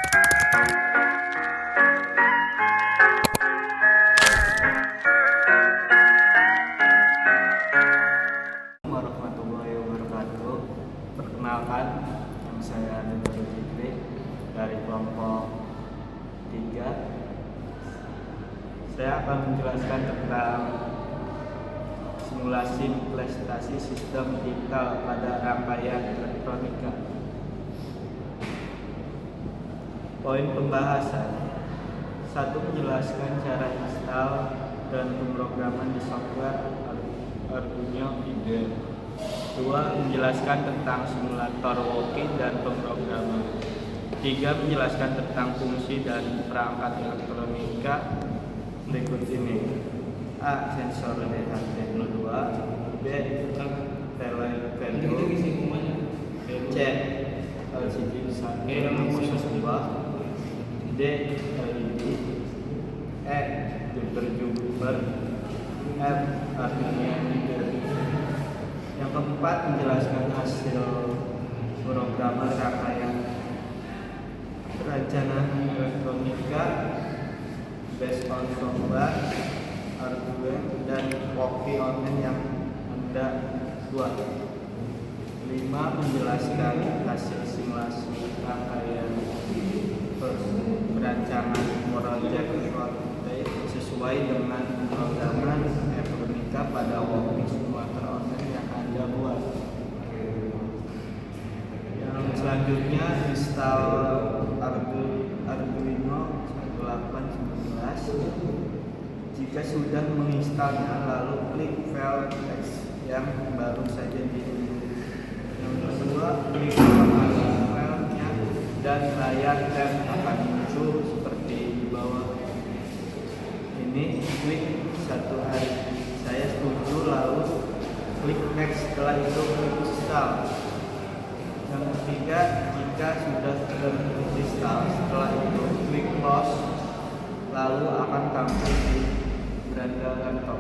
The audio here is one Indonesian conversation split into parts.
Warahmatullahi wabarakatuh. Perkenalkan, nama saya Dr. Jikri dari kelompok 3. Saya akan menjelaskan tentang simulasi prestasi sistem digital pada rangkaian elektronika. Poin pembahasan: 1. Menjelaskan cara install dan pemrograman di software Arduino IDE. 2. Menjelaskan tentang simulator walking dan pemrograman. 3. Menjelaskan tentang fungsi dan perangkat elektronika berikut ini: A. Sensor DHT02, B. Tele value, C. LCD khusus 2, D. LED, E. Jumper, F. Arduino IDE. Yang keempat, menjelaskan hasil programmer rangkaian perencanaan elektronika based on software Arduino dan walkie online yang Anda buat. 5. Menjelaskan hasil simulasi rangkaian perancangan project sesuai dengan programan elektronika pada walkie simulator online yang Anda buat. Yang selanjutnya, install Arduino 1819. Jika sudah menginstalnya, lalu klik file text yang baru saja diunduh. Yang kedua, klik filenya dan layar tab akan muncul seperti di bawah ini. Klik satu hari saya setuju, lalu klik next, setelah itu klik install. Yang ketiga, jika sudah terinstall, setelah itu klik close, lalu akan tampil di beranda laptop.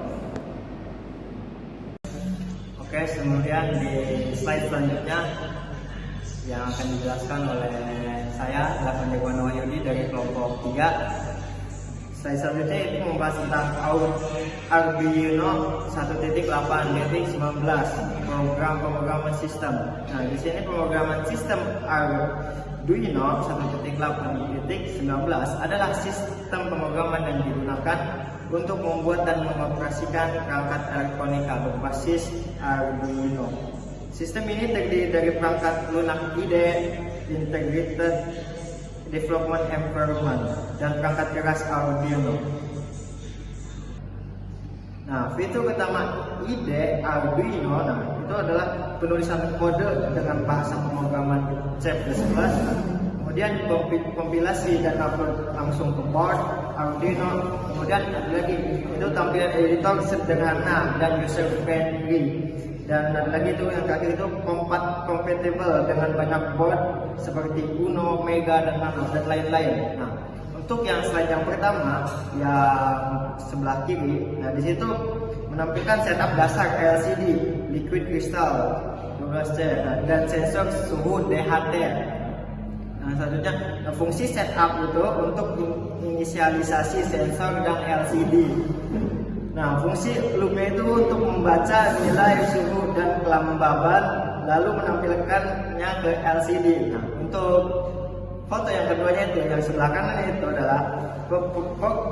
Oke, kemudian di slide selanjutnya yang akan dijelaskan oleh saya, Dewan Wahyudi dari kelompok 3. Slide selanjutnya itu membahas tentang Arduino 1.8.19 program pemrograman sistem. Nah, di sini pemrograman sistem Arduino 1.8.19 adalah sistem pemrograman yang digunakan untuk membuat dan mengoperasikan perangkat elektronika berbasis Arduino. Sistem ini terdiri dari perangkat lunak IDE, Integrated Development Environment, dan perangkat keras Arduino. Nah, fitur utama IDE Arduino itu adalah penulisan kode dengan bahasa pemrograman C++, kemudian kompilasi dan upload langsung ke board Arduino, kemudian ada lagi itu tampilan editor sederhana dan user friendly, dan ada lagi itu yang terakhir itu compatible dengan banyak board seperti Uno, Mega, dan Nano, dan lain-lain. Nah, untuk yang slide yang pertama yang sebelah kiri, nah di situ menampilkan setup dasar LCD liquid crystal 12C dan sensor suhu DHT. Nah, selanjutnya fungsi setup itu untuk inisialisasi sensor dan LCD. Nah, fungsi loopnya itu untuk membaca nilai suhu dan kelembaban lalu menampilkannya ke LCD. Nah, untuk foto yang keduanya itu yang sebelah kanan itu adalah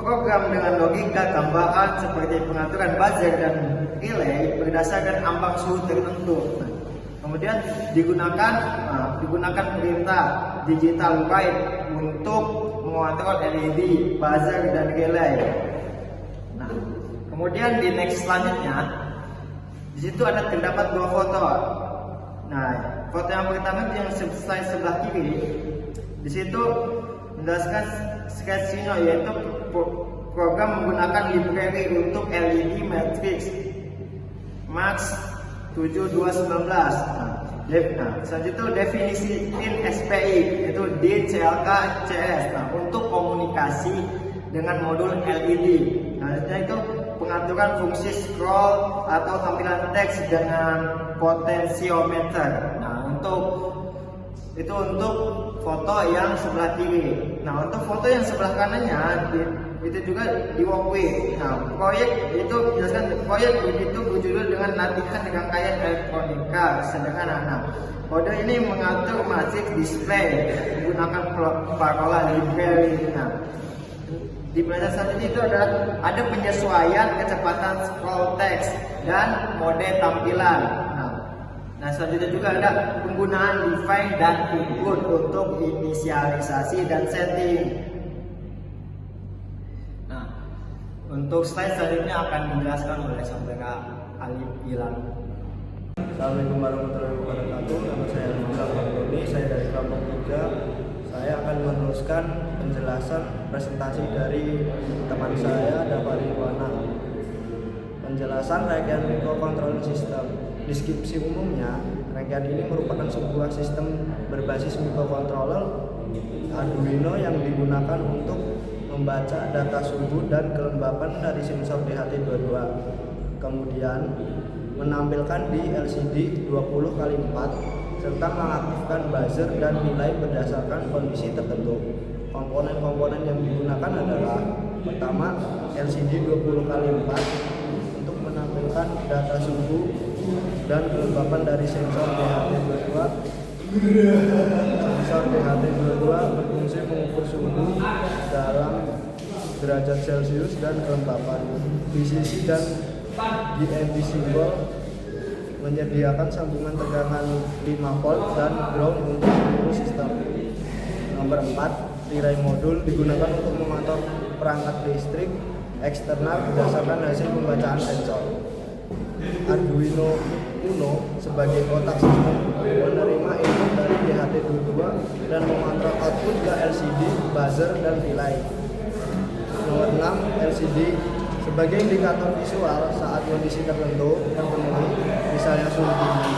program dengan logika tambahan seperti pengaturan buzzer dan relay berdasarkan ambang suhu tertentu. Kemudian digunakan perintah digital write untuk mengontrol LED, buzzer, dan relay. Nah, kemudian di next selanjutnya, di situ terdapat 2 foto. Nah, foto yang pertama yang slide sebelah kiri, di situ menjelaskan Sketchino, yaitu program menggunakan library untuk LED matrix Max 7219. Selanjutnya definisi in SPI, yaitu DCLK CS, untuk komunikasi dengan modul LED. Selanjutnya itu pengaturan fungsi scroll atau tampilan teks dengan potensiometer. Nah, untuk foto yang sebelah kiri. Nah, untuk foto yang sebelah kanannya itu juga di Walkway. Nah, proyek itu jelaskan proyek itu berjudul dengan latihan rangkaian elektronika sederhana. Nah, kode ini mengatur matrix display menggunakan parola library. Nah, di pelajaran saat ini itu ada penyesuaian kecepatan scroll text dan mode tampilan. Nah, selanjutnya juga ada penggunaan define dan include untuk inisialisasi dan setting. Nah, untuk slide selanjutnya akan dijelaskan oleh saudara Alif Gilang. Assalamualaikum warahmatullahi wabarakatuh. Nama saya Alif, saya dari kelompok 3. Saya akan meneruskan penjelasan presentasi dari teman saya Dafari Wana. Penjelasan rangkaian microcontroller system. Deskripsi umumnya, rangkaian ini merupakan sebuah sistem berbasis microcontroller Arduino yang digunakan untuk membaca data suhu dan kelembapan dari sensor DHT22. Kemudian menampilkan di LCD 20x4 serta mengaktifkan buzzer dan nilai berdasarkan kondisi tertentu. Komponen-komponen yang digunakan adalah pertama LCD 20x4 untuk menampilkan data suhu dan kelembapan dari sensor DHT22. Sensor DHT22 berfungsi mengukur suhu dalam derajat Celcius dan kelembapan. VCC dan GND simbol menyediakan sambungan tegangan 5 volt dan ground untuk seluruh sistem. Nomor 4, tirai modul digunakan untuk memantau perangkat listrik eksternal berdasarkan hasil pembacaan sensor. Arduino Uno sebagai otak sistem menerima input dari DHT22 dan mengontrol output ke LCD, buzzer, dan relay. Nomor 6, LCD sebagai indikator visual saat kondisi tertentu terpenuhi, misalnya suhu tinggi.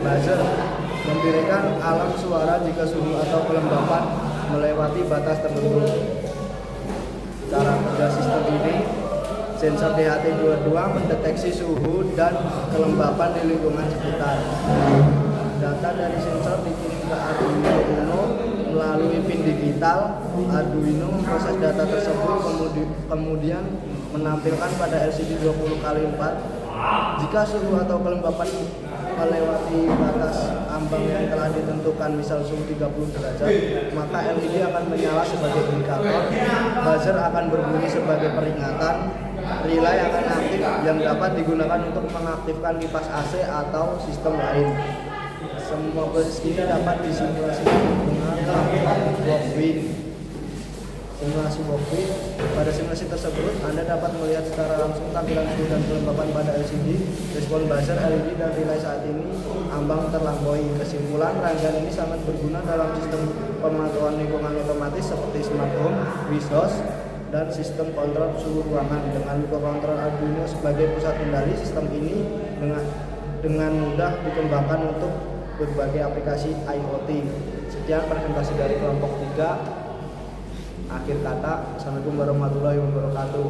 Buzzer memberikan alarm suara jika suhu atau kelembapan melewati batas tertentu. Cara kerja sistem ini, sensor DHT22 mendeteksi suhu dan kelembapan di lingkungan sekitar. Data dari sensor dikirim ke Arduino Uno melalui pin digital. Arduino memproses data tersebut kemudian menampilkan pada LCD 20x4. Jika suhu atau kelembapan melewati batas ambang yang telah ditentukan, misal suhu 30 derajat, maka LED akan menyala sebagai indikator, buzzer akan berbunyi sebagai peringatan, relay akan aktif yang dapat digunakan untuk mengaktifkan kipas AC atau sistem lain. Semua proses ini dapat disimulasikan dengan Walkway. Simulasi Walkway. Pada simulasi tersebut, Anda dapat melihat secara langsung tampilan suhu dan kelembapan pada LCD, respon buzzer, LED, dan relay saat ini ambang terlampaui. Kesimpulan, rangkaian ini sangat berguna dalam sistem pemantauan lingkungan otomatis seperti smart home, Windows, dan sistem kontrol suhu ruangan. Dengan mikrokontroler Arduino sebagai pusat kendali, sistem ini dengan mudah dikembangkan untuk berbagai aplikasi IoT. Sekian presentasi dari kelompok 3. Akhir kata, Assalamualaikum warahmatullahi wabarakatuh.